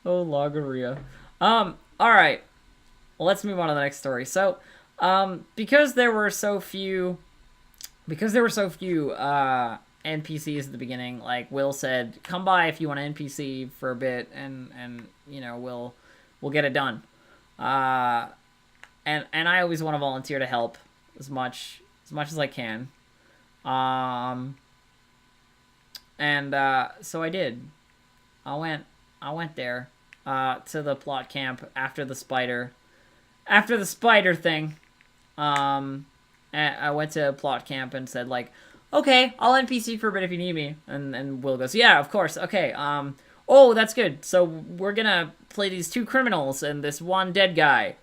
Oh, Logorrhea. All right. Well, let's move on to the next story. So, because there were so few, NPCs at the beginning, like Will said, come by if you want an NPC for a bit, and we'll get it done. Uh, and I always want to volunteer to help as much as I can. Um, and so I did. I went I went there to the plot camp after the spider thing. Um, I went to plot camp and said like, okay, I'll NPC for a bit if you need me. And Will goes, yeah, of course. Okay. Oh, that's good. So we're gonna play these two criminals and this one dead guy.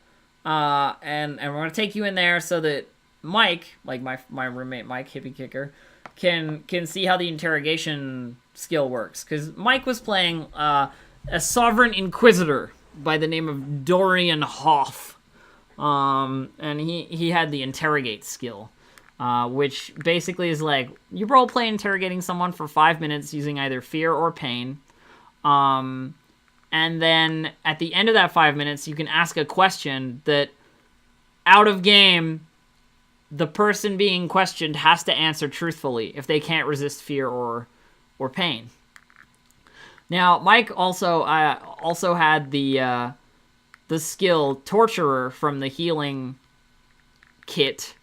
And we're gonna take you in there so that Mike, like my roommate Mike, hippie kicker, can see how the interrogation skill works. Because Mike was playing a sovereign inquisitor by the name of Dorian Hoff. And he had the interrogate skill, which basically is like you role play interrogating someone for 5 minutes using either fear or pain. And then at the end of that 5 minutes, you can ask a question that out of game, the person being questioned has to answer truthfully if they can't resist fear or pain. Now, Mike also had the skill torturer from the healing kit,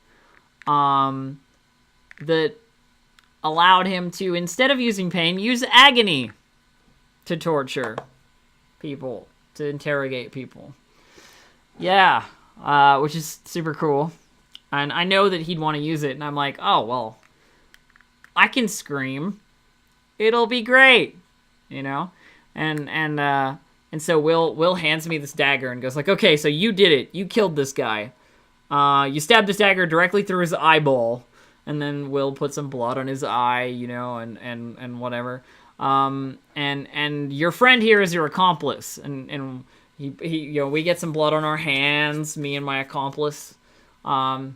that allowed him to, instead of using pain, use agony to torture people, to interrogate people. Yeah, which is super cool. And I know that he'd want to use it, and I'm like, oh, well, I can scream. It'll be great, you know? And so Will hands me this dagger and goes like, okay, so you did it. You killed this guy. You stabbed this dagger directly through his eyeball. And then Will put some blood on his eye, and whatever. And your friend here is your accomplice. And he we get some blood on our hands, me and my accomplice. Yeah.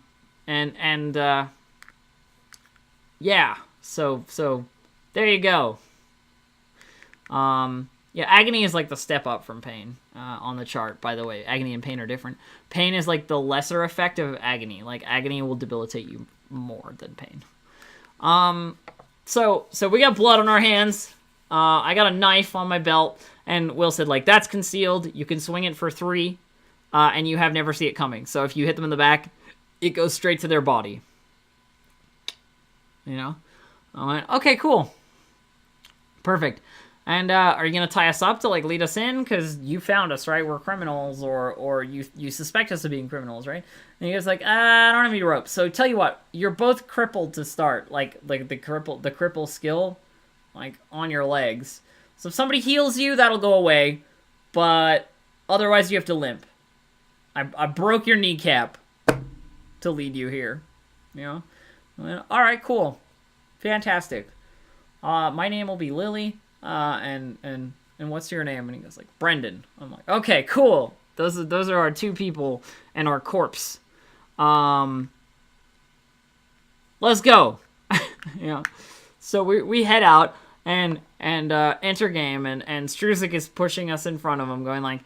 So there you go. Yeah, agony is like the step up from pain on the chart, by the way. Agony and pain are different. Pain is like the lesser effect of agony. Like, agony will debilitate you more than pain. So we got blood on our hands. I got a knife on my belt. And Will said, like, that's concealed. You can swing it for 3. And you have never see it coming. So if you hit them in the back, it goes straight to their body. You know? I went, okay, cool. Perfect. And are you going to tie us up to, like, lead us in? Because you found us, right? We're criminals, or you suspect us of being criminals, right? And he goes like, I don't have any rope. So tell you what, you're both crippled to start. Like the cripple skill, like, on your legs. So if somebody heals you, that'll go away. But otherwise, you have to limp. I broke your kneecap to lead you here. You know? Went, all right, cool. Fantastic. My name will be Lily. And what's your name? And he goes like, Brendan. I'm like, okay, cool. Those are our 2 people and our corpse. Let's go. So we head out and enter game, and Struzik is pushing us in front of him, going like,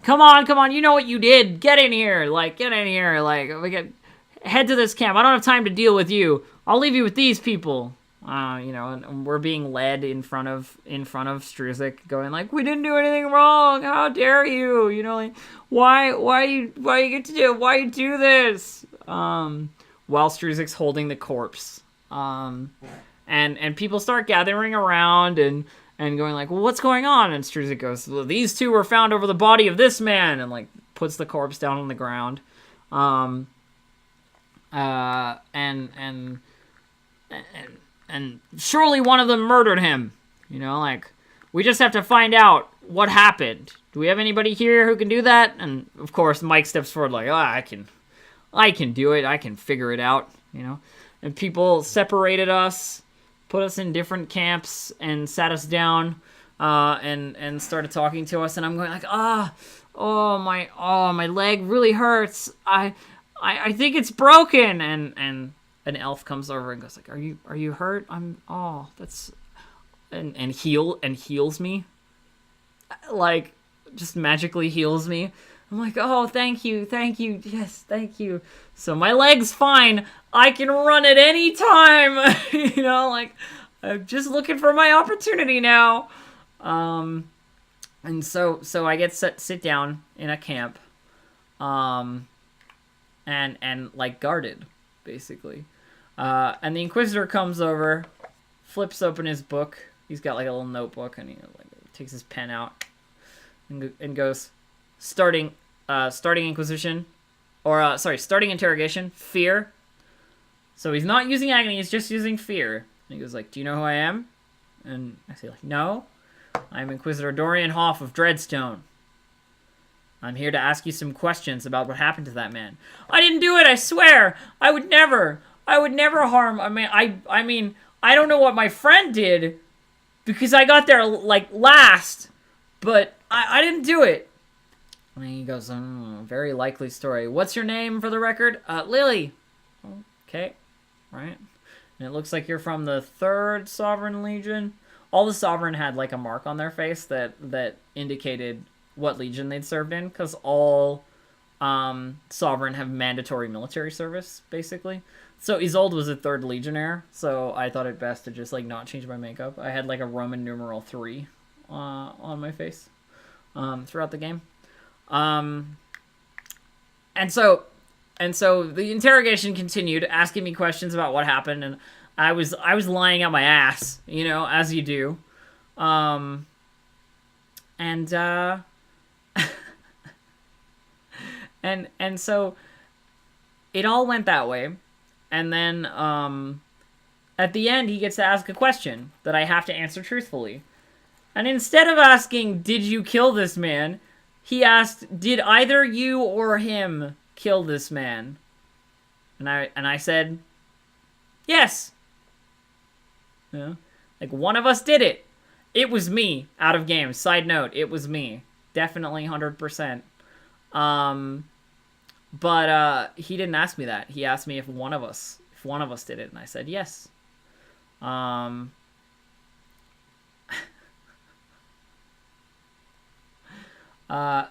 come on, you know what you did. Get in here. Like, head to this camp. I don't have time to deal with you. I'll leave you with these people. And we're being led in front of Struzik, going like, we didn't do anything wrong. How dare you? Like, why you do this? While Struzik's holding the corpse. And people start gathering around and going like, well, what's going on? And Struzik goes, well, these 2 were found over the body of this man, and like puts the corpse down on the ground. And surely one of them murdered him. Like, we just have to find out what happened. Do we have anybody here who can do that? And of course, Mike steps forward like, I can do it. I can figure it out. And people separated us, put us in different camps, and sat us down, and started talking to us. And I'm going like, my leg really hurts. I think it's broken. And an elf comes over and goes like, are you hurt? That's and heals me. Like, just magically heals me. I'm like, oh, thank you, yes, thank you. So my leg's fine. I can run at any time. You know, like, I'm just looking for my opportunity now. And so I get sit down in a camp, and like guarded, basically. And the Inquisitor comes over, flips open his book. He's got like a little notebook, and he like takes his pen out and goes, starting Inquisition, or starting interrogation, fear. So he's not using agony, he's just using fear. And he goes like, do you know who I am? And I say like, no. I'm Inquisitor Dorian Hoff of Dreadstone. I'm here to ask you some questions about what happened to that man. I didn't do it, I swear. I would never harm. I mean, I don't know what my friend did because I got there like last, but I didn't do it. And he goes, very likely story. What's your name for the record? Lily. Okay, right. And it looks like you're from the 3rd Sovereign Legion. All the Sovereign had like a mark on their face that indicated what Legion they'd served in, because all Sovereign have mandatory military service, basically. So Isolde was a 3rd Legionnaire, so I thought it best to just like not change my makeup. I had like a Roman numeral 3 on my face throughout the game. And so the interrogation continued, asking me questions about what happened, and I was lying out my ass, you know, as you do. And so it all went that way. And then at the end, he gets to ask a question that I have to answer truthfully. And instead of asking, did you kill this man, he asked, did either you or him kill this man? And I said, yes. You know, like, one of us did it. It was me, out of game. Side note, it was me. Definitely 100%. But he didn't ask me that. He asked me if one of us did it, and I said yes.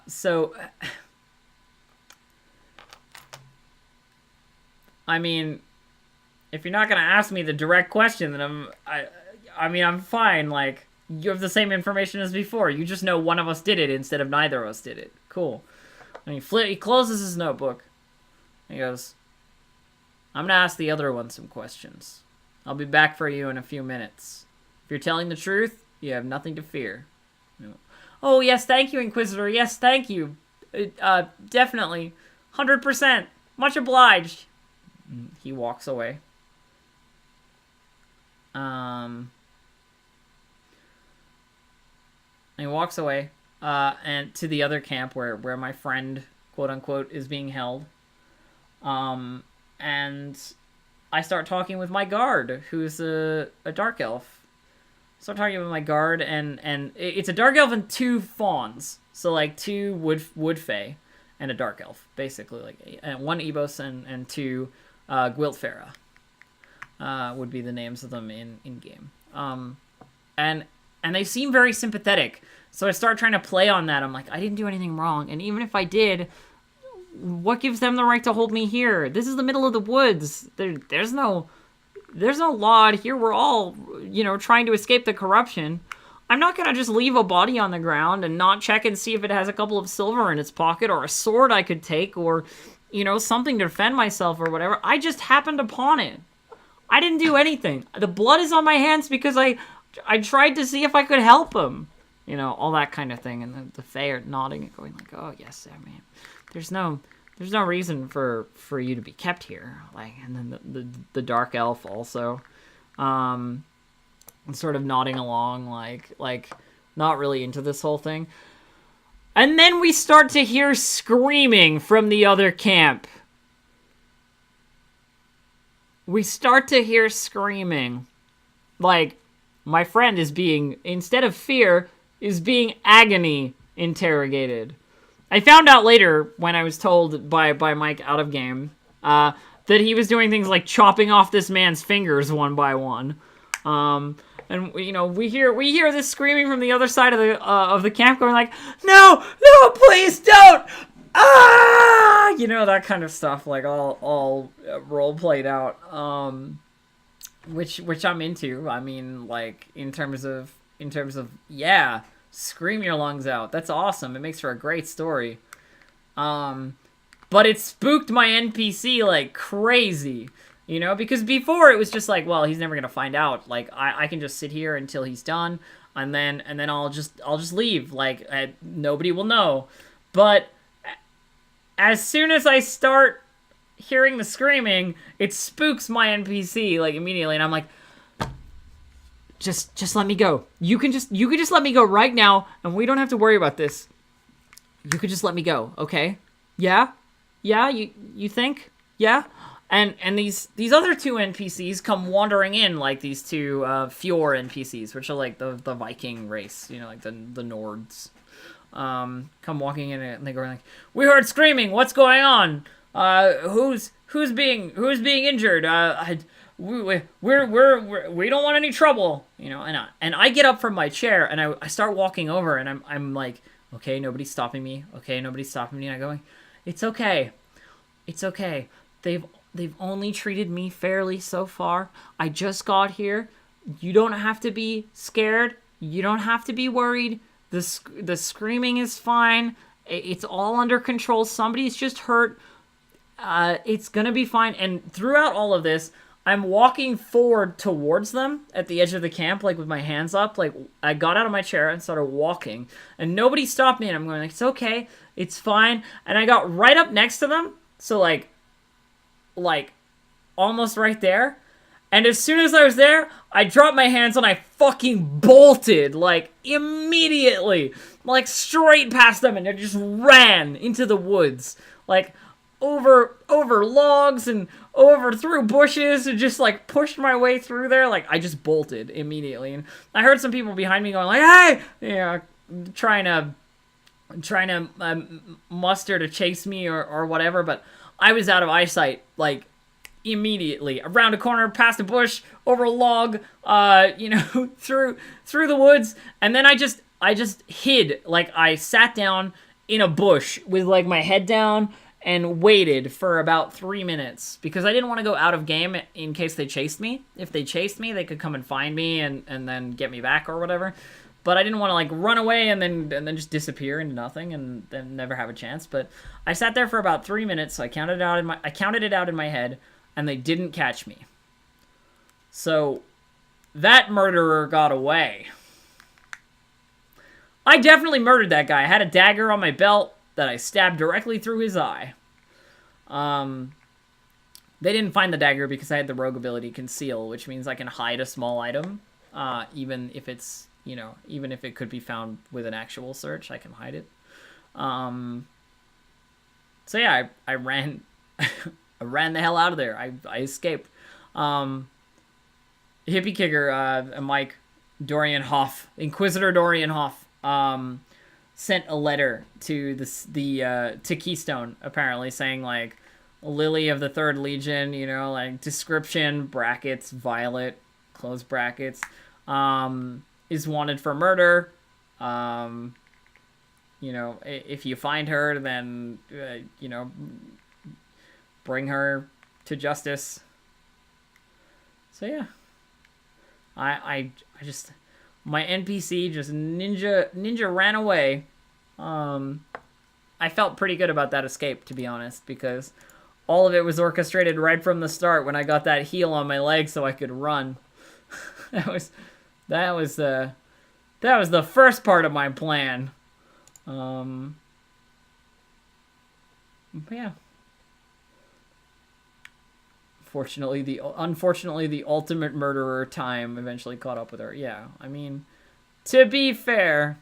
So I mean, if you're not gonna ask me the direct question, then I'm fine. Like, you have the same information as before. You just know one of us did it instead of neither of us did it. Cool. And he closes his notebook. He goes, I'm gonna ask the other one some questions. I'll be back for you in a few minutes. If you're telling the truth, you have nothing to fear. Oh, yes, thank you, Inquisitor. Yes, thank you. Definitely. 100%. Much obliged. He walks away. And he walks away. And to the other camp where my friend, quote unquote, is being held. And I start talking with my guard, who's a dark elf. Start talking with my guard, and it's a dark elf and 2 fawns. So like 2 wood fae and a dark elf, basically, like, and 1 ebos and 2 Gwiltfera would be the names of them in game. And they seem very sympathetic. So I start trying to play on that. I'm like, I didn't do anything wrong, and even if I did, what gives them the right to hold me here? This is the middle of the woods. There's no law out here. We're all, you know, trying to escape the corruption. I'm not gonna just leave a body on the ground and not check and see if it has a couple of silver in its pocket, or a sword I could take, or, you know, something to defend myself or whatever. I just happened upon it. I didn't do anything. The blood is on my hands because I tried to see if I could help him. You know, all that kind of thing. And the fae are nodding and going like, oh, yes, I mean, there's no reason for you to be kept here. Like, and then the dark elf also, sort of nodding along, like not really into this whole thing. And then we start to hear screaming from the other camp. We start to hear screaming. Like, my friend is being, instead of fear, is being agony interrogated. I found out later, when I was told by Mike out of game, that he was doing things like chopping off this man's fingers one by one. And you know, we hear this screaming from the other side of the camp, going like, "No, no, please don't!" Ah, you know, that kind of stuff, like all role played out. Which I'm into. I mean, like in terms of yeah, scream your lungs out. That's awesome. It makes for a great story. But it spooked my NPC like crazy. You know, because before it was just like, well, he's never gonna find out. Like, I can just sit here until he's done, and then I'll just leave. Like, nobody will know. But as soon as I start hearing the screaming, it spooks my NPC like immediately, and I'm like, just let me go. You can just let me go right now, and we don't have to worry about this. You could just let me go, okay? Yeah, you think? Yeah. And these other two NPCs come wandering in, like these two Fjord NPCs, which are like the Viking race, you know, like the Nords. Come walking in and they go like, "We heard screaming. What's going on? Who's being injured? We don't want any trouble, you know." And I get up from my chair and I start walking over and I'm like, "Okay, nobody's stopping me. Okay, nobody's stopping me." And I go, "It's okay. It's okay. They've only treated me fairly so far. I just got here. You don't have to be scared. You don't have to be worried. The screaming is fine. It's all under control. Somebody's just hurt. It's gonna be fine." And throughout all of this, I'm walking forward towards them at the edge of the camp, like with my hands up. Like, I got out of my chair and started walking, and nobody stopped me. And I'm going like, "It's okay. It's fine." And I got right up next to them. So like almost right there. And as soon as I was there, I dropped my hands and I fucking bolted, like, immediately. Like, straight past them, and I just ran into the woods. Like, over logs and over through bushes, and just, like, pushed my way through there. Like, I just bolted immediately. And I heard some people behind me going like, "Hey!" You know, trying to muster to chase me or whatever, but I was out of eyesight, like, immediately. Around a corner, past a bush, over a log, you know, through the woods, and then I just hid. Like, I sat down in a bush with, like, my head down and waited for about 3 minutes, because I didn't want to go out of game in case they chased me. If they chased me, they could come and find me and then get me back or whatever. But I didn't want to, like, run away and then just disappear into nothing and then never have a chance. But I sat there for about 3 minutes. So I counted it out in my head, and they didn't catch me. So that murderer got away. I definitely murdered that guy. I had a dagger on my belt that I stabbed directly through his eye. They didn't find the dagger because I had the rogue ability Conceal, which means I can hide a small item, even if it's, you know, even if it could be found with an actual search, I can hide it. So yeah, I ran, I ran the hell out of there. I escaped. Hippie Kicker, Mike Dorian Hoff, Inquisitor Dorian Hoff, sent a letter to to Keystone, apparently, saying, like, Lily of the Third Legion, you know, like, description, brackets, Violet, close brackets, is wanted for murder. You know, if you find her, then, you know, bring her to justice. So yeah, I just, my NPC just ninja ran away. I felt pretty good about that escape, to be honest, because all of it was orchestrated right from the start when I got that heel on my leg so I could run. that was the first part of my plan. Yeah. Unfortunately, the ultimate murderer time eventually caught up with her. Yeah, I mean, to be fair,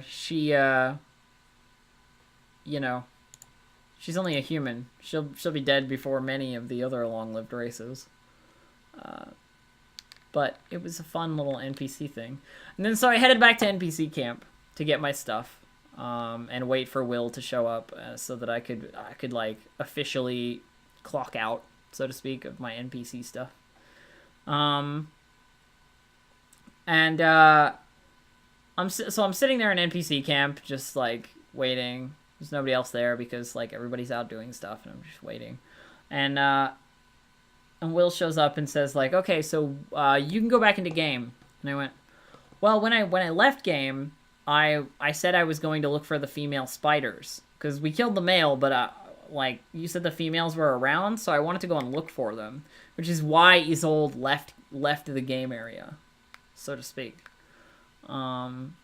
she, you know, she's only a human. She'll be dead before many of the other long-lived races. But it was a fun little NPC thing. And then so I headed back to NPC camp to get my stuff, and wait for Will to show up, so that I could like officially clock out so to speak, of my NPC stuff. And I'm sitting there in NPC camp, just like waiting. There's nobody else there because like everybody's out doing stuff, and I'm just waiting. And Will shows up and says like, okay, so you can go back into game. And I went, well, when I left game, I said I was going to look for the female spiders because we killed the male, but like you said the females were around, so I wanted to go and look for them, which is why Isolde left the game area, so to speak. And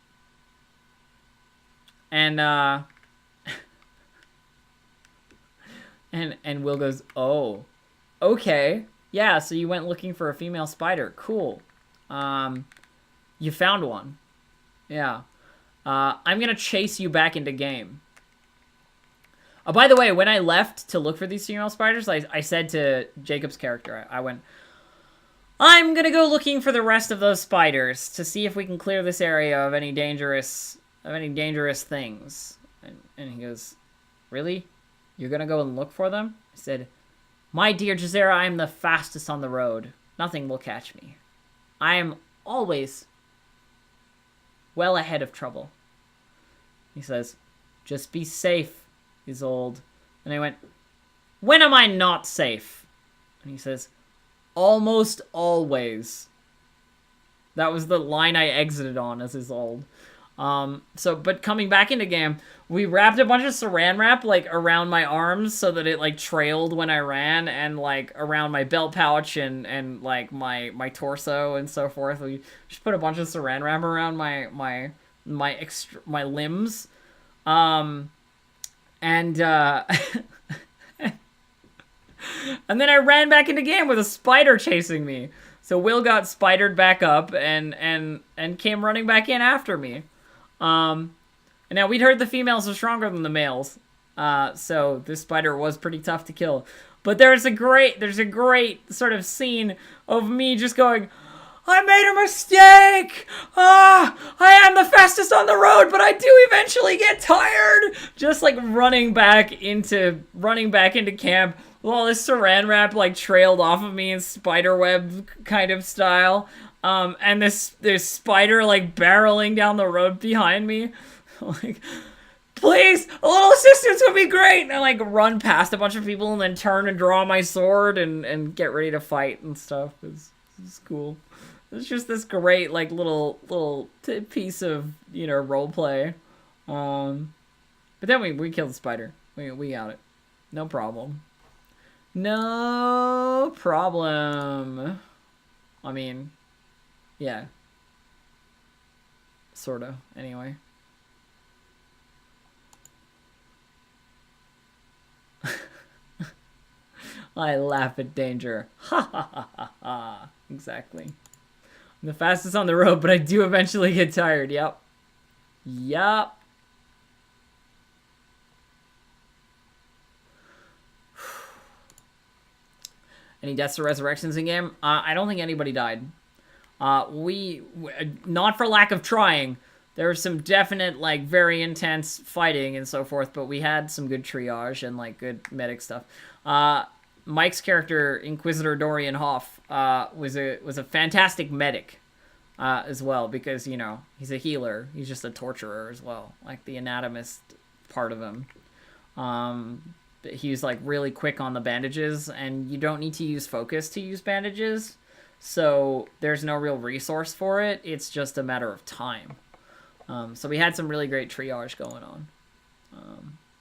Will goes, oh, okay, yeah, so you went looking for a female spider, cool. You found one. Yeah. I'm gonna chase you back into game. By the way, when I left to look for these female spiders, I said to Jacob's character, I went, I'm gonna go looking for the rest of those spiders to see if we can clear this area of any dangerous things. And he goes, really? You're gonna go and look for them? I said, my dear Jazera, I am the fastest on the road. Nothing will catch me. I am always well ahead of trouble. He says, just be safe, Isolde. And I went, when am I not safe? And he says, almost always. That was the line I exited on as Isolde. But coming back into game, we wrapped a bunch of saran wrap, like, around my arms so that it, like, trailed when I ran, and, like, around my belt pouch and like, my torso and so forth. We just put a bunch of saran wrap around my limbs. And then I ran back into game with a spider chasing me. So Will got spidered back up and came running back in after me. And now we'd heard the females are stronger than the males. So this spider was pretty tough to kill. But there's a great sort of scene of me just going, I made a mistake! I am the fastest on the road, but I do eventually get tired! Just like running back into camp while this saran wrap like trailed off of me in spiderweb kind of style. And this spider like barreling down the road behind me. Like, please, a little assistance would be great! And I like run past a bunch of people and then turn and draw my sword and get ready to fight and stuff. It's cool. It's just this great, like, little piece of, you know, roleplay. But then we killed the spider. We got it. No problem. No problem. I mean, yeah. Sorta, anyway. I laugh at danger. Ha ha ha ha ha. Exactly. I'm the fastest on the road, but I do eventually get tired. Yep. Yup. Any deaths or resurrections in game? I don't think anybody died. We not for lack of trying. There was some definite, like, very intense fighting and so forth, but we had some good triage and, like, good medic stuff. Mike's character, Inquisitor Dorian Hoff, was a fantastic medic as well, because, you know, he's a healer. He's just a torturer as well, like the anatomist part of him. He was, like, really quick on the bandages, and you don't need to use focus to use bandages, so there's no real resource for it. It's just a matter of time. So we had some really great triage going on,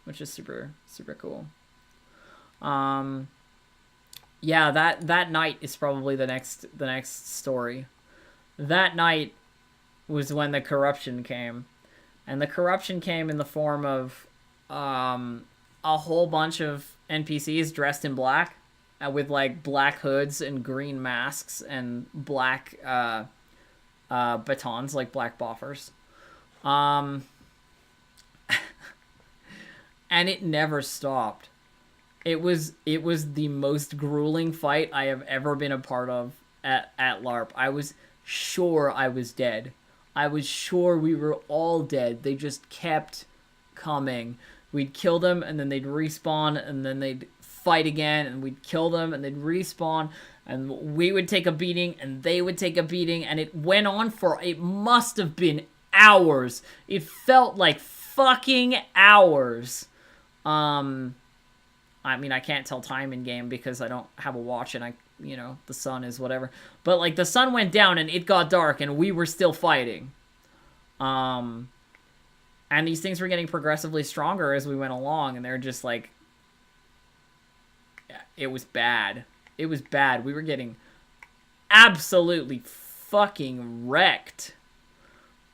which is super, super cool. Yeah, that night is probably the next story. That night was when the corruption came. And the corruption came in the form of a whole bunch of NPCs dressed in black, with like black hoods and green masks and black batons, like black boffers. And it never stopped. It was the most grueling fight I have ever been a part of at LARP. I was sure I was dead. I was sure we were all dead. They just kept coming. We'd kill them, and then they'd respawn, and then they'd fight again, and we'd kill them, and they'd respawn, and we would take a beating, and they would take a beating, and it went on for, it must have been hours. It felt like fucking hours. I mean, I can't tell time in game because I don't have a watch, and the sun is whatever. But, like, the sun went down, and it got dark, and we were still fighting. And these things were getting progressively stronger as we went along, and they're just, like, it was bad. It was bad. We were getting absolutely fucking wrecked.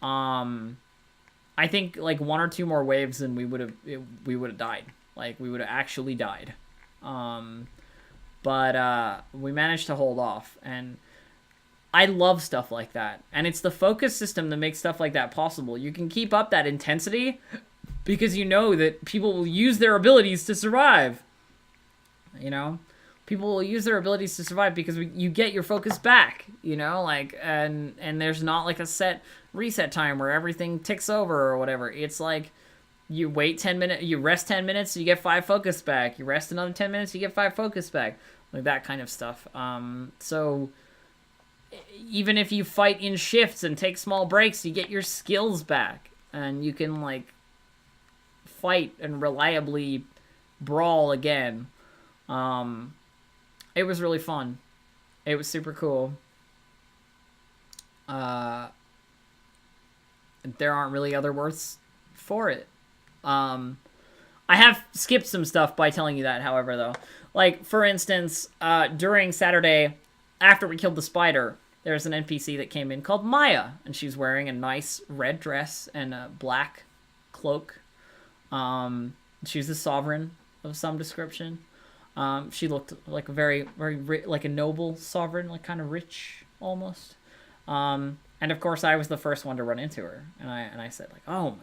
I think, like, 1 or 2 more waves and we would have died. Like, we would have actually died. But we managed to hold off, and I love stuff like that. And it's the focus system that makes stuff like that possible. You can keep up that intensity because you know that people will use their abilities to survive. People will use their abilities to survive because you get your focus back, like, and there's not like a set reset time where everything ticks over or whatever. It's like you wait 10 minutes, you rest 10 minutes, you get 5 focus back. You rest another 10 minutes, you get 5 focus back. Like that kind of stuff. So even if you fight in shifts and take small breaks, you get your skills back, and you can, like, fight and reliably brawl again. It was really fun. It was super cool. There aren't really other words for it. I have skipped some stuff by telling you that, however, though. Like, for instance, during Saturday, after we killed the spider, there's an NPC that came in called Maya, and she's wearing a nice red dress and a black cloak. She's a sovereign of some description. She looked like a very, very like a noble sovereign, like kind of rich almost. And of course, I was the first one to run into her, and I said, like, "Oh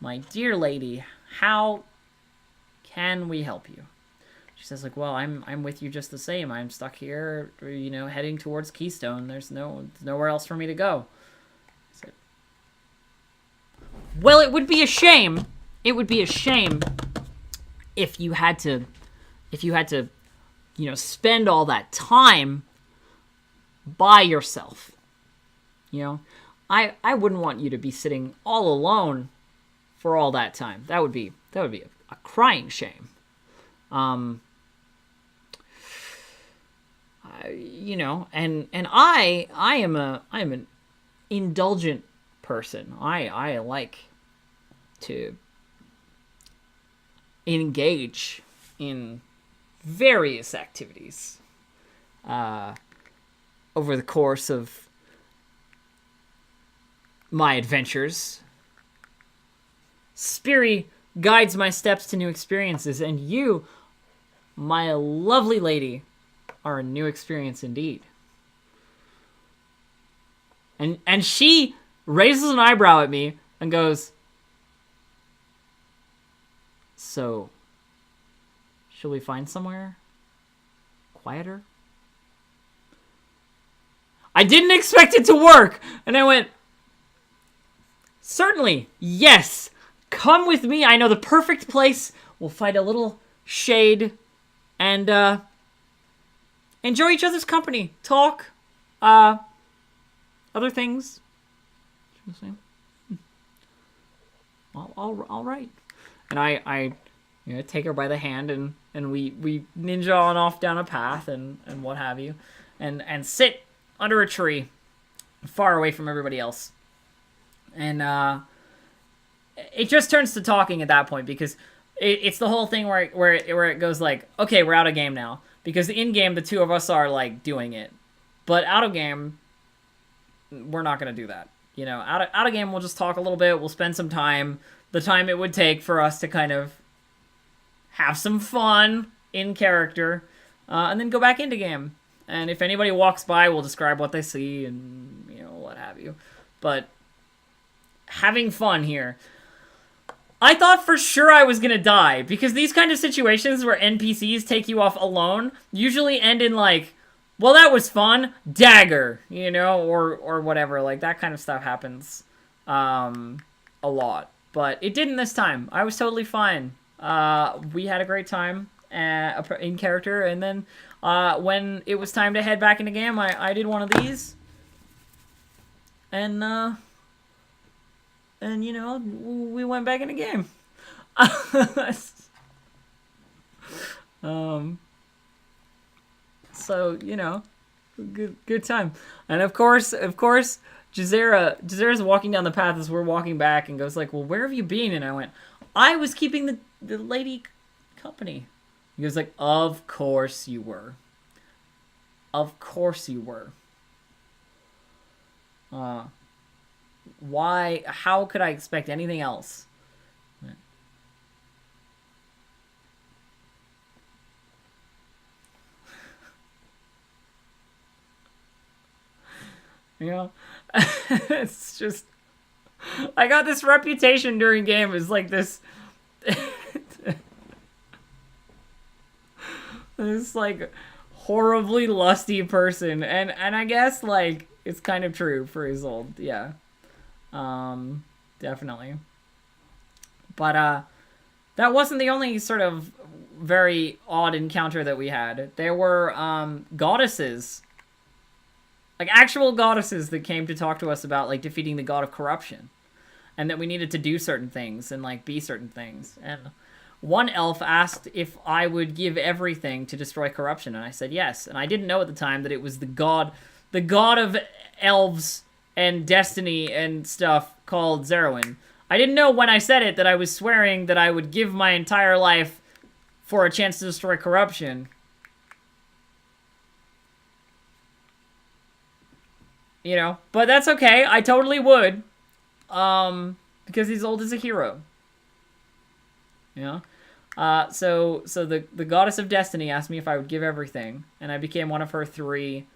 my dear lady, how can we help you?" She says, like, "Well, I'm with you just the same. I'm stuck here, heading towards Keystone. There's nowhere else for me to go." I said, "Well, it would be a shame. It would be a shame if you had to, spend all that time by yourself. I wouldn't want you to be sitting all alone for all that time. That would be a crying shame. And I am an indulgent person. I like to engage in various activities over the course of my adventures. Spiri guides my steps to new experiences, and you, my lovely lady, are a new experience indeed." And she raises an eyebrow at me and goes, "So, shall we find somewhere quieter?" I didn't expect it to work, and I went, "Certainly, yes. Come with me. I know the perfect place. We'll find a little shade and enjoy each other's company. Talk. Other things." All right. And I take her by the hand, and we ninja on off down a path and what have you, and sit under a tree far away from everybody else. And it just turns to talking at that point, because it's the whole thing where it goes like, okay, we're out of game now, because in game the two of us are like doing it, but out of game we're not gonna do that. Out of game we'll just talk a little bit. We'll spend some time, the time it would take for us to kind of have some fun in character, and then go back into game. And if anybody walks by, we'll describe what they see and what have you. But having fun here. I thought for sure I was gonna die, because these kind of situations where NPCs take you off alone usually end in like, well, that was fun, dagger, or whatever. Like, that kind of stuff happens a lot. But it didn't this time. I was totally fine. We had a great time, in character, and then when it was time to head back into game, I did one of these, and you know, we went back into game. So, you know, good time. And of course, Jazera's walking down the path as we're walking back and goes like, well, where have you been? And I went, I was keeping the lady company. He goes like, of course you were. Of course you were. Why? How could I expect anything else? You know, it's just, I got this reputation during game as like this, this like horribly lusty person, and I guess like it's kind of true for Isolde, yeah, definitely. But that wasn't the only sort of very odd encounter that we had. There were goddesses. Like, actual goddesses that came to talk to us about, like, defeating the god of corruption. And that we needed to do certain things and, like, be certain things. And one elf asked if I would give everything to destroy corruption. And I said yes. And I didn't know at the time that it was the god of elves and destiny and stuff called Zerwin. I didn't know when I said it that I was swearing that I would give my entire life for a chance to destroy corruption. You know, but that's okay. I totally would. Because Isolde is a hero. You know? So the goddess of destiny asked me if I would give everything, and I became one of her three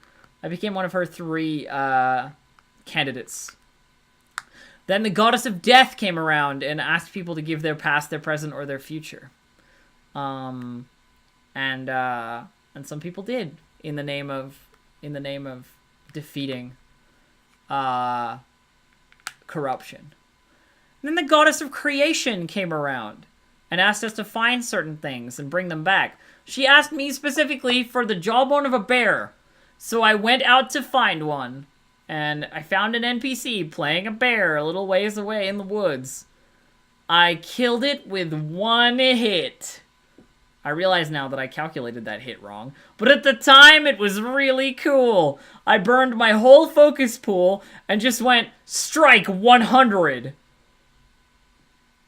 candidates. Then the goddess of death came around and asked people to give their past, their present, or their future. And some people did in the name of defeating corruption. And then the goddess of creation came around and asked us to find certain things and bring them back. She asked me specifically for the jawbone of a bear. So I went out to find one. And I found an NPC playing a bear a little ways away in the woods. I killed it with one hit. I realize now that I calculated that hit wrong, but at the time it was really cool. I burned my whole focus pool and just went, strike 100.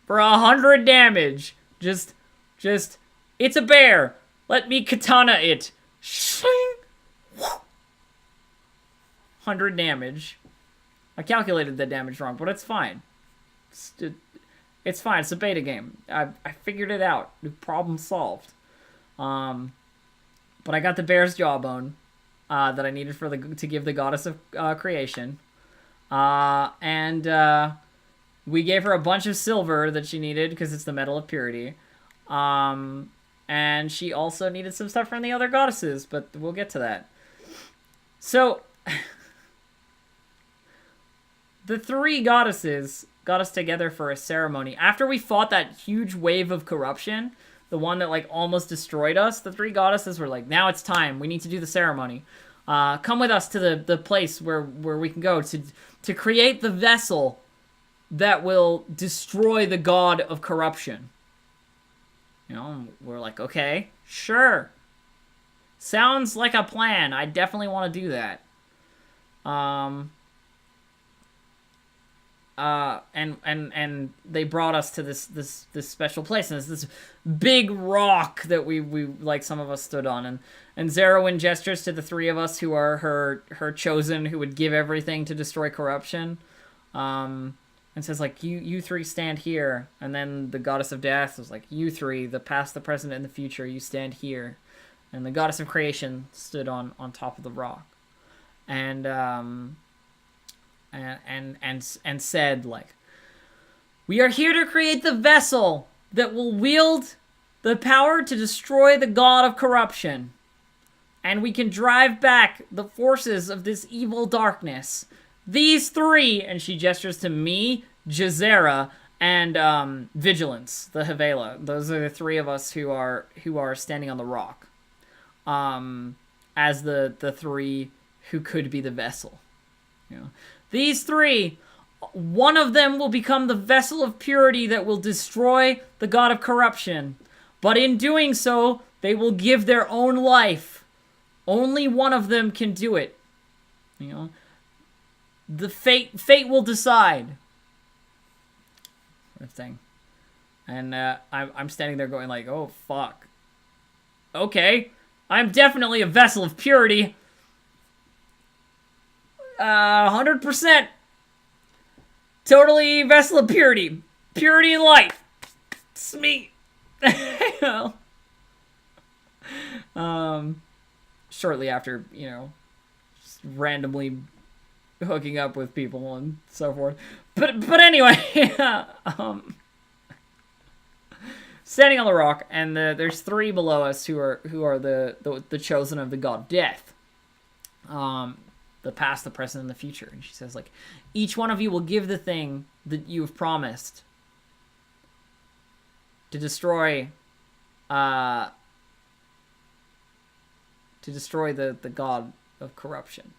For 100 damage. Just, it's a bear. Let me katana it. Shing! 100 damage. I calculated the damage wrong, but it's fine. It's fine. It's a beta game. I figured it out. The problem solved. But I got the bear's jawbone that I needed to give the goddess of creation. And we gave her a bunch of silver that she needed because it's the metal of purity. And she also needed some stuff from the other goddesses, but we'll get to that. So the three goddesses got us together for a ceremony. After we fought that huge wave of corruption, the one that like almost destroyed us, the three goddesses were like, now it's time. We need to do the ceremony. Come with us to the place where we can go to create the vessel that will destroy the god of corruption. You know, we're like, okay, sure. Sounds like a plan. I definitely want to do that. And they brought us to this special place, and it's this big rock that we like some of us stood on, and Zerwin gestures to the three of us who are her chosen, who would give everything to destroy corruption, and says like, you three stand here, and then the goddess of death was like, you three, the past, the present, and the future, you stand here, and the goddess of creation stood on top of the rock, and said, like, we are here to create the vessel that will wield the power to destroy the god of corruption. And we can drive back the forces of this evil darkness. These three, and she gestures to me, Jazera, and Vigilance, the Havela. Those are the three of us who are standing on the rock, as the three who could be the vessel. You know, these three, one of them will become the vessel of purity that will destroy the god of corruption, but in doing so, they will give their own life. Only one of them can do it. You know, the fate will decide. Sort of thing. And I'm standing there going like, oh fuck. Okay, I'm definitely a vessel of purity. 100%. Totally vessel of purity. Purity and life. It's me. You know. Shortly after, you know, just randomly hooking up with people and so forth. But anyway, standing on the rock, and there's three below us who are the chosen of the god of death. The past, the present, and the future. And she says, like, each one of you will give the thing that you have promised to destroy the god of corruption.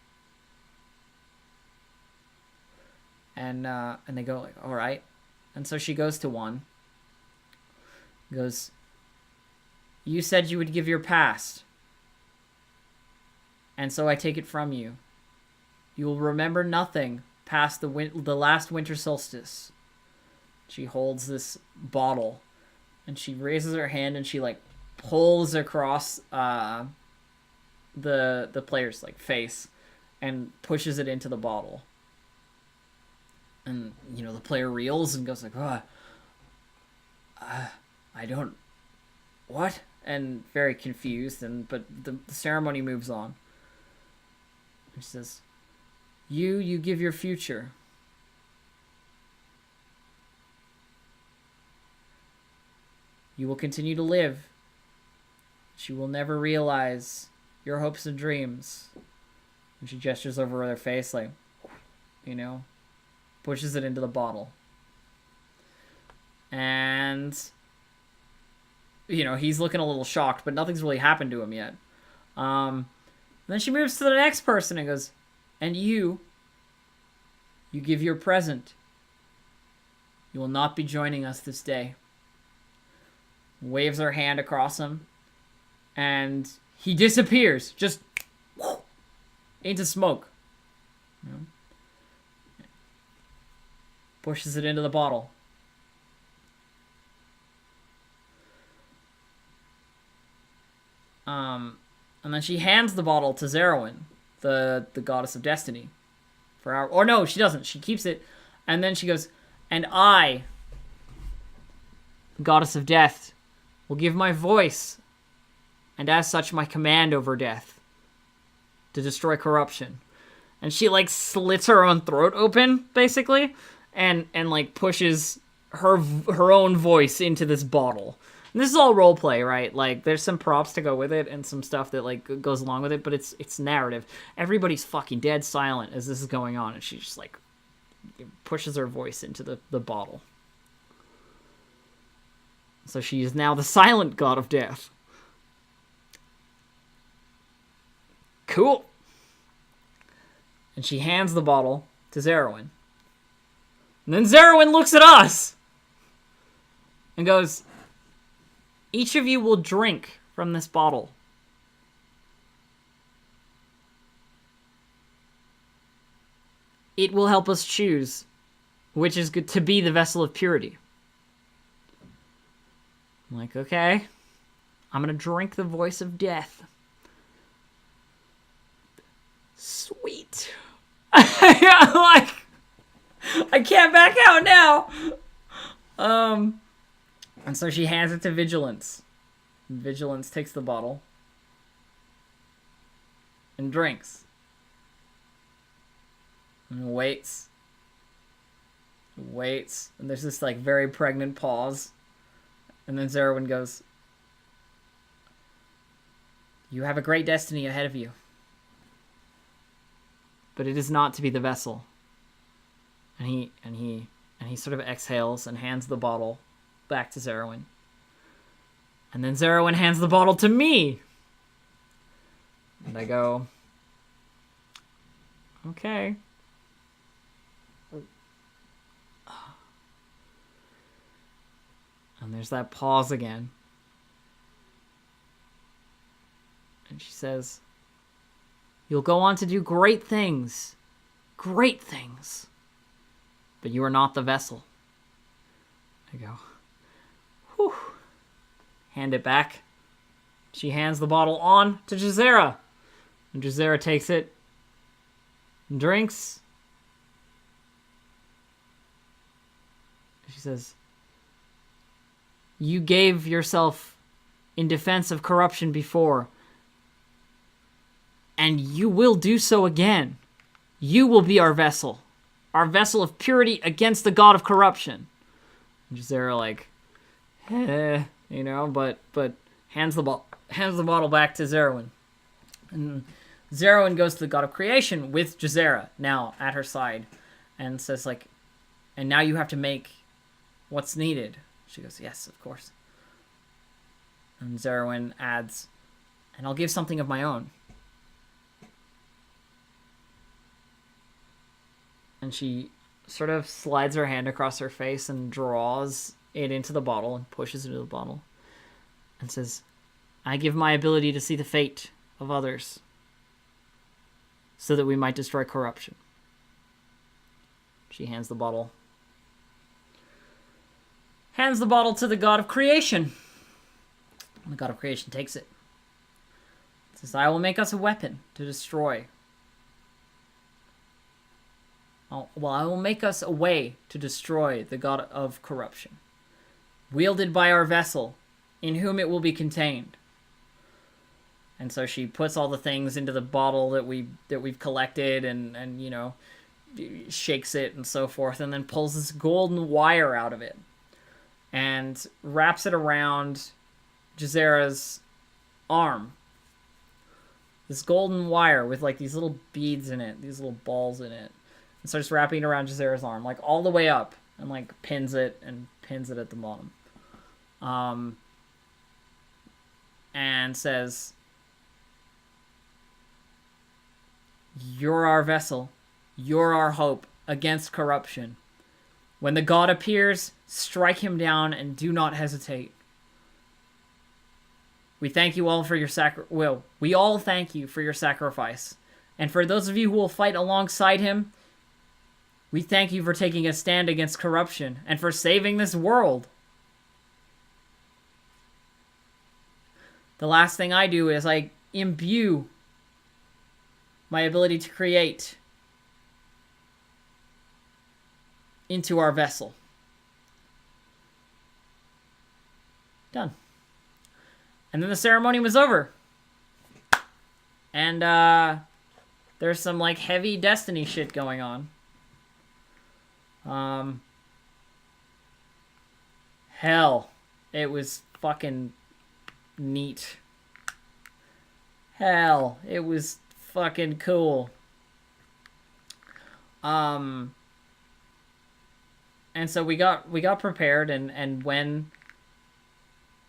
And they go like, all right. And so she goes to one. Goes, you said you would give your past. And so I take it from you. You will remember nothing past the last winter solstice. She holds this bottle, and she raises her hand, and she like pulls across the player's like face, and pushes it into the bottle. And you know, the player reels and goes like, "Oh, I don't, what?" And very confused. But the ceremony moves on. And she says, You give your future. You will continue to live. She will never realize your hopes and dreams. And she gestures over her face like, you know, pushes it into the bottle. And, you know, he's looking a little shocked, but nothing's really happened to him yet. Then she moves to the next person and goes, and you give your present. You will not be joining us this day. Waves her hand across him, and he disappears, just into smoke. You know? Pushes it into the bottle. And then she hands the bottle to Zerwin, the goddess of destiny, for our, or no, she doesn't. She keeps it, and then she goes, and I, goddess of death, will give my voice, and as such my command over death, to destroy corruption. And she like slits her own throat open, basically, and like pushes her own voice into this bottle. And this is all roleplay, right? Like, there's some props to go with it and some stuff that, like, goes along with it, but it's narrative. Everybody's fucking dead silent as this is going on, and she just, like, pushes her voice into the bottle. So she is now the silent god of death. Cool. And she hands the bottle to Zerwin. And then Zerwin looks at us and goes, each of you will drink from this bottle. It will help us choose which is good to be the vessel of purity. I'm like, okay. I'm going to drink the voice of death. Sweet. I'm like, I can't back out now. And so she hands it to Vigilance. Vigilance takes the bottle and drinks. And waits. Waits. And there's this like very pregnant pause. And then Zerwin goes, you have a great destiny ahead of you. But it is not to be the vessel. And he And he sort of exhales and hands the bottle back to Zerwin. And then Zerwin hands the bottle to me. And I go, okay. And there's that pause again. And she says, you'll go on to do great things. Great things. But you are not the vessel. I go, whew. Hand it back. She hands the bottle on to Jazera. And Jazera takes it and drinks. She says, you gave yourself in defense of corruption before, and you will do so again. You will be our vessel of purity against the god of corruption. And Jazera, like, you know, but hands the bottle back to Zerwin. And Zerwin goes to the god of creation with Jazera now at her side and says, like, and now you have to make what's needed. She goes, yes, of course. And Zerwin adds, and I'll give something of my own. And she sort of slides her hand across her face and draws it into the bottle and pushes it into the bottle and says, I give my ability to see the fate of others so that we might destroy corruption. She hands the bottle to the god of creation. And the god of creation takes it. It says, I will make us a weapon to destroy. I will make us a way to destroy the god of corruption, wielded by our vessel, in whom it will be contained. And so she puts all the things into the bottle that we've collected and you know, shakes it and so forth, and then pulls this golden wire out of it and wraps it around Jazera's arm. This golden wire with like these little beads in it, these little balls in it. And starts wrapping it around Jazera's arm, like all the way up, and like pins it at the bottom. And says, you're our vessel. You're our hope against corruption. When the god appears, strike him down and do not hesitate. We thank you all for your we all thank you for your sacrifice. And for those of you who will fight alongside him, we thank you for taking a stand against corruption and for saving this world. The last thing I do is I imbue my ability to create into our vessel. Done. And then the ceremony was over. And there's some like heavy Destiny shit going on. Hell, it was fucking neat. Hell, it was fucking cool. And so we got prepared, and when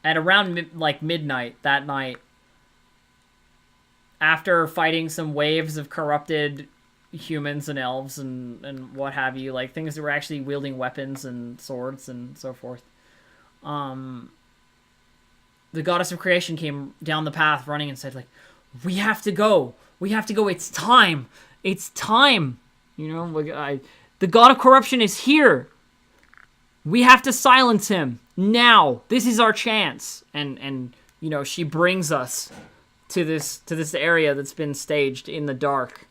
at around midnight that night, after fighting some waves of corrupted humans and elves and what have you, like things that were actually wielding weapons and swords and so forth, the goddess of creation came down the path running and said, like, we have to go, it's time, you know, like, the god of corruption is here, we have to silence him now, this is our chance. And you know, she brings us to this area that's been staged in the dark.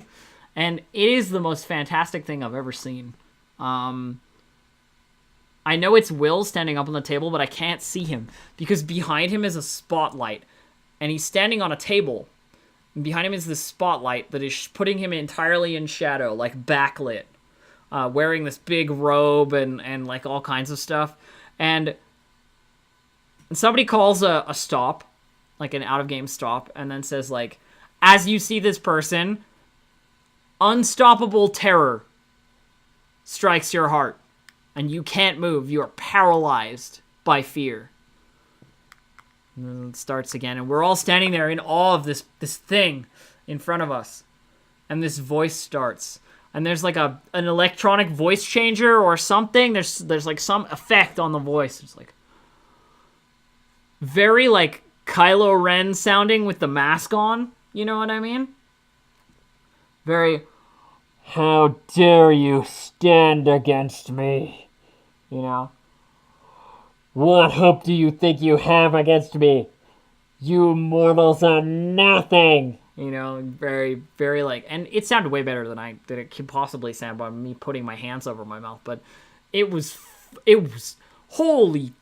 And it is the most fantastic thing I've ever seen. I know it's Will standing up on the table, but I can't see him because behind him is a spotlight. And he's standing on a table. And behind him is this spotlight that is putting him entirely in shadow, like backlit. Wearing this big robe and like all kinds of stuff. And somebody calls a stop, like an out-of-game stop, and then says, like, as you see this person, unstoppable terror strikes your heart. and you can't move. You are paralyzed by fear. And then it starts again, and we're all standing there in awe of this thing in front of us. And this voice starts. And there's like an electronic voice changer or something. There's like some effect on the voice. It's like very like Kylo Ren sounding with the mask on. You know what I mean? Very, how dare you stand against me? You know? What hope do you think you have against me? You mortals are nothing. You know, very, very like, and it sounded way better than it could possibly sound by me putting my hands over my mouth, but it was holy,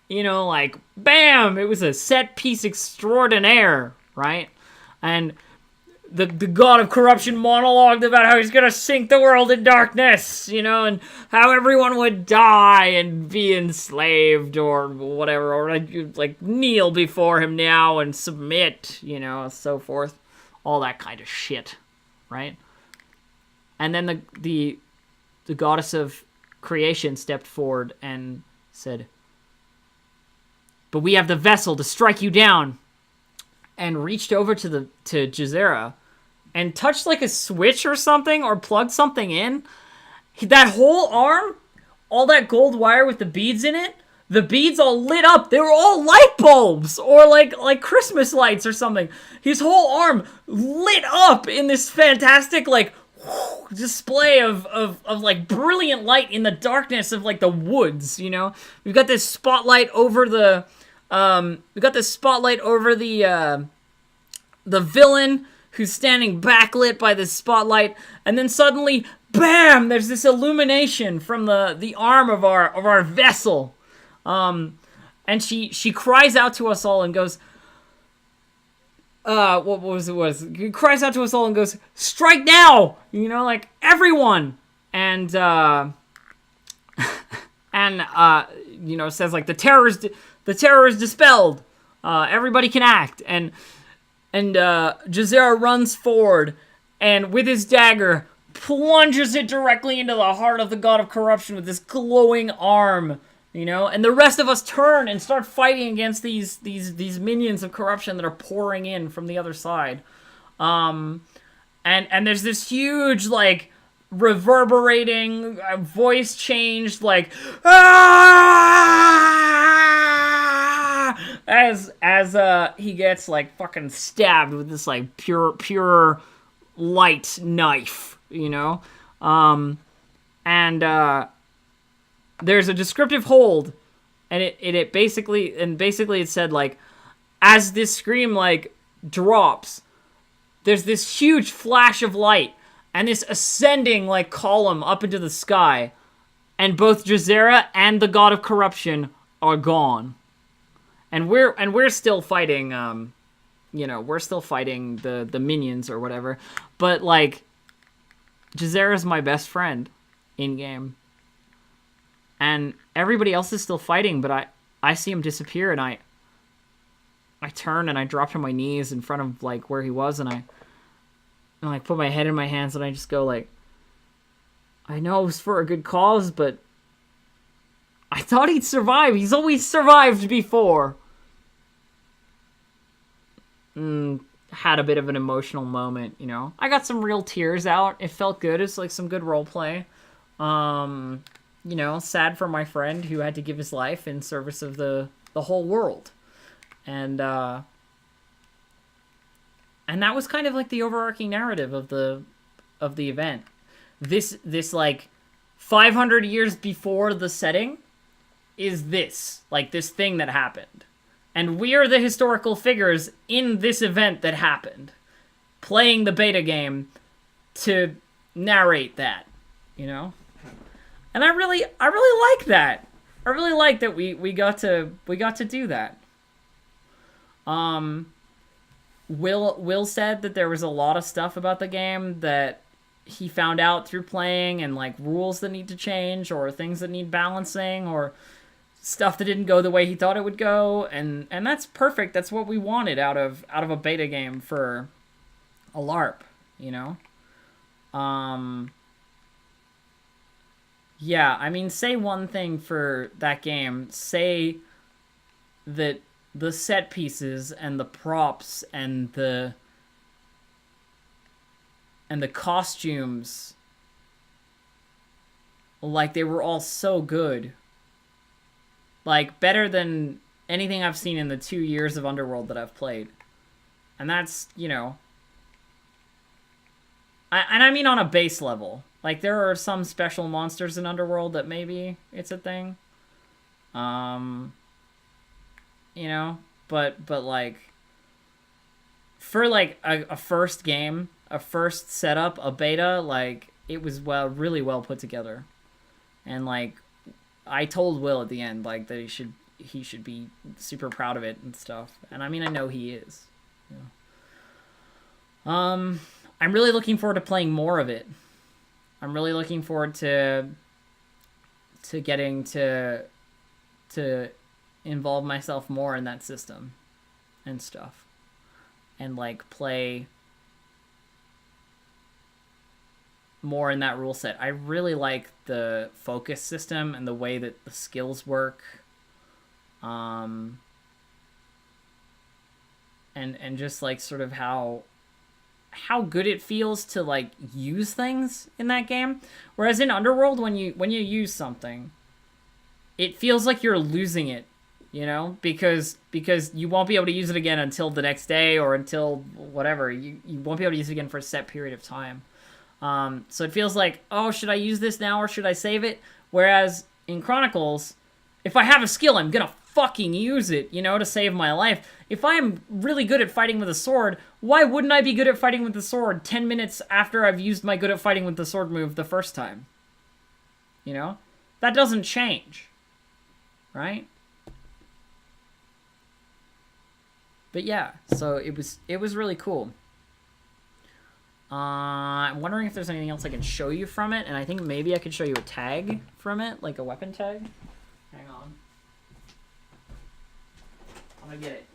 you know, like, bam, it was a set piece extraordinaire, right? And the god of corruption monologued about how he's gonna sink the world in darkness, you know, and how everyone would die and be enslaved or whatever, or like kneel before him now and submit, you know, so forth. All that kind of shit, right? And then the goddess of creation stepped forward and said, "But we have the vessel to strike you down," and reached over to Jazera and touched like a switch or something, or plugged something in. That whole arm, all that gold wire with the beads in it, the beads all lit up. They were all light bulbs or like Christmas lights or something. His whole arm lit up in this fantastic like display of like brilliant light in the darkness of like the woods, you know? We've got this spotlight over the villain who's standing backlit by this spotlight, and then suddenly, bam, there's this illumination from the arm of our vessel. And she cries out to us all and goes, He cries out to us all and goes, "Strike now!" You know, like, everyone! And, you know, says, like, the terror is dispelled. Everybody can act. And Jazera runs forward, and with his dagger, plunges it directly into the heart of the god of corruption with this glowing arm. You know, and the rest of us turn and start fighting against these minions of corruption that are pouring in from the other side. And there's this huge, like, reverberating, voice changed, like, "Ah!" as he gets, like, fucking stabbed with this, like, pure light knife, you know? There's a descriptive hold, and it basically it said, like, as this scream, like, drops, there's this huge flash of light and this ascending, like, column up into the sky, and both Jazera and the god of corruption are gone, and we're still fighting, you know, we're still fighting the minions or whatever, but, like, Jazera's my best friend in game. And everybody else is still fighting, but I see him disappear, and I turn and I drop to my knees in front of, like, where he was, and I like put my head in my hands and I just go, like, I know it was for a good cause, but I thought he'd survive. He's always survived before. Had a bit of an emotional moment, you know. I got some real tears out. It felt good. It's like some good role play. You know, sad for my friend who had to give his life in service of the whole world. And that was kind of like the overarching narrative of the event. This like 500 years before the setting is this thing that happened. And we are the historical figures in this event that happened, playing the beta game to narrate that, you know? And I really like that. I really like that we got to do that. Will said that there was a lot of stuff about the game that he found out through playing, and like rules that need to change or things that need balancing or stuff that didn't go the way he thought it would go, and that's perfect. That's what we wanted out of a beta game for a LARP, you know? Yeah, I mean, say one thing for that game. Say that the set pieces and the props and the costumes, like, they were all so good. Like, better than anything I've seen in the 2 years of Underworld that I've played. And that's, you know... I mean on a base level. Like, there are some special monsters in Underworld that maybe it's a thing. You know? But like... For, like, a first game, a first setup, a beta, like, it was really well put together. And, like, I told Will at the end, like, that he should be super proud of it and stuff. And I mean, I know he is. Yeah. I'm really looking forward to playing more of it. I'm really looking forward to getting to involve myself more in that system and stuff. And, like, play more in that rule set. I really like the focus system and the way that the skills work. And just, like, sort of how good it feels to, like, use things in that game. Whereas in Underworld, when you use something, it feels like you're losing it, you know? Because you won't be able to use it again until the next day or until whatever. You won't be able to use it again for a set period of time. So it feels like, oh, should I use this now or should I save it? Whereas in Chronicles, if I have a skill, I'm gonna fucking use it, you know, to save my life. If I'm really good at fighting with a sword, why wouldn't I be good at fighting with the sword 10 minutes after I've used my good at fighting with the sword move the first time? You know? That doesn't change. Right? But yeah, so it was really cool. I'm wondering if there's anything else I can show you from it, and I think maybe I could show you a tag from it, like a weapon tag. Hang on. I'm gonna get it.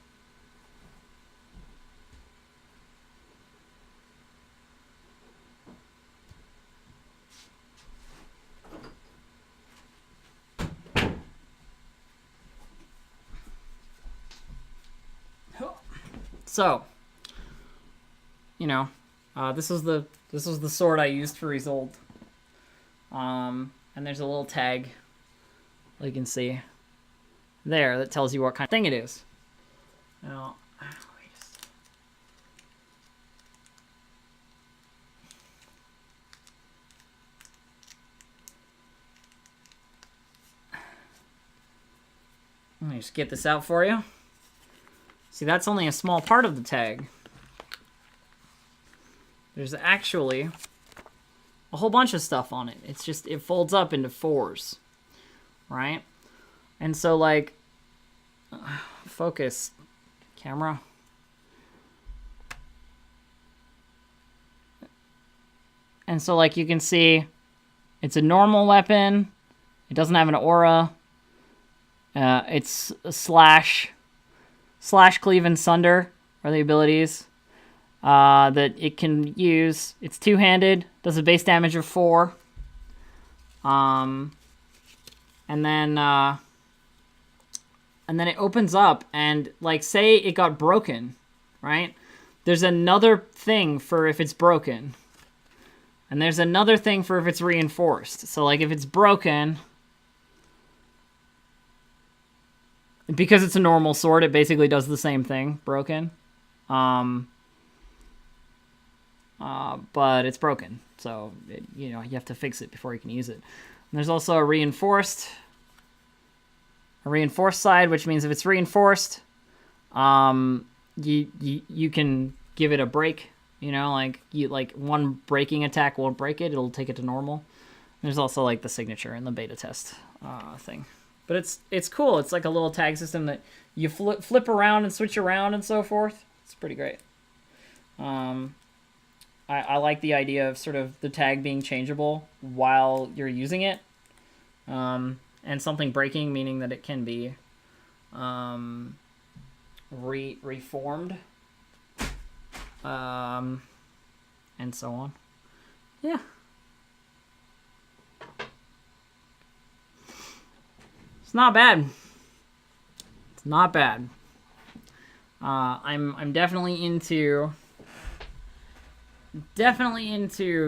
So, you know, this was the sword I used for Isolde. And there's a little tag, you can see there, that tells you what kind of thing it is. Now, let me just get this out for you. See, that's only a small part of the tag. There's actually a whole bunch of stuff on it. It's just, it folds up into 4s, right? And so, like, focus, camera. And so, like, you can see, it's a normal weapon. It doesn't have an aura. It's a slash, cleave, and sunder are the abilities that it can use. It's two-handed, does a base damage of 4. And then it opens up, and, like, say it got broken, right? There's another thing for if it's broken. And there's another thing for if it's reinforced. So, like, if it's broken, because it's a normal sword, it basically does the same thing, broken. But it's broken. So, you know, you have to fix it before you can use it. And there's also a reinforced side, which means if it's reinforced, you can give it a break. You know, like one breaking attack won't break it; it'll take it to normal. There's also, like, the signature and the beta test thing, but it's cool. It's like a little tag system that you flip around and switch around and so forth. It's pretty great. I like the idea of sort of the tag being changeable while you're using it, and something breaking, meaning that it can be reformed. And so on. Yeah. It's not bad. It's not bad. I'm definitely into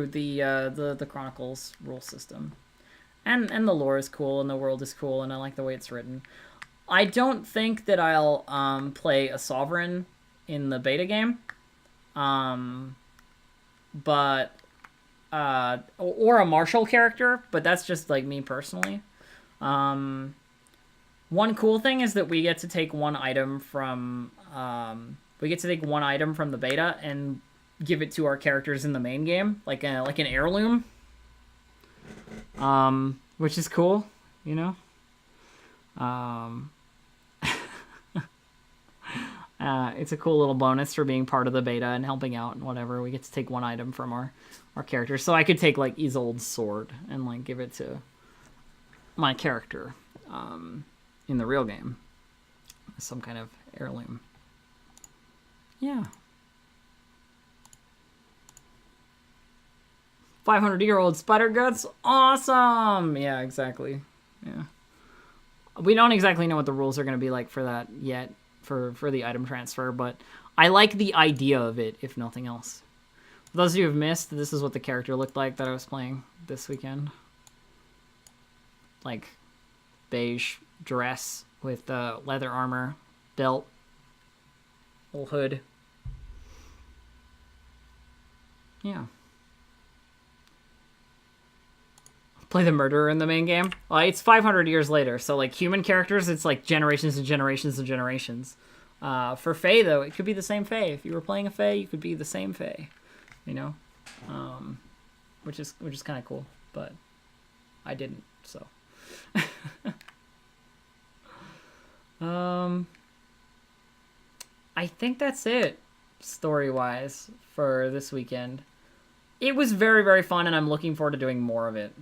the Chronicles rule system, and the lore is cool, and the world is cool, and I like the way it's written. I don't think that I'll play a sovereign in the beta game, but or a martial character, but that's just like me personally. One cool thing is that we get to take one item from the beta and give it to our characters in the main game, like an heirloom, which is cool, you know. It's a cool little bonus for being part of the beta and helping out and whatever. We get to take one item from our characters, so I could take like Isolde's sword and like give it to my character in the real game, some kind of heirloom. Yeah. 500-year-old spider guts, awesome. Yeah, exactly. Yeah, we don't exactly know what the rules are going to be like for that yet, for the item transfer, but I like the idea of it, if nothing else. For those of you who have missed, this is what the character looked like that I was playing this weekend. Like beige dress with leather armor, belt, little hood. Yeah. Play the murderer in the main game. Well, it's 500 years later, so like human characters, it's like generations and generations and generations. For Fae, though, it could be the same Fae. If you were playing a Fae, you could be the same Fae, you know, which is kind of cool. But I didn't, so. I think that's it, story-wise, for this weekend. It was very, very fun, and I'm looking forward to doing more of it.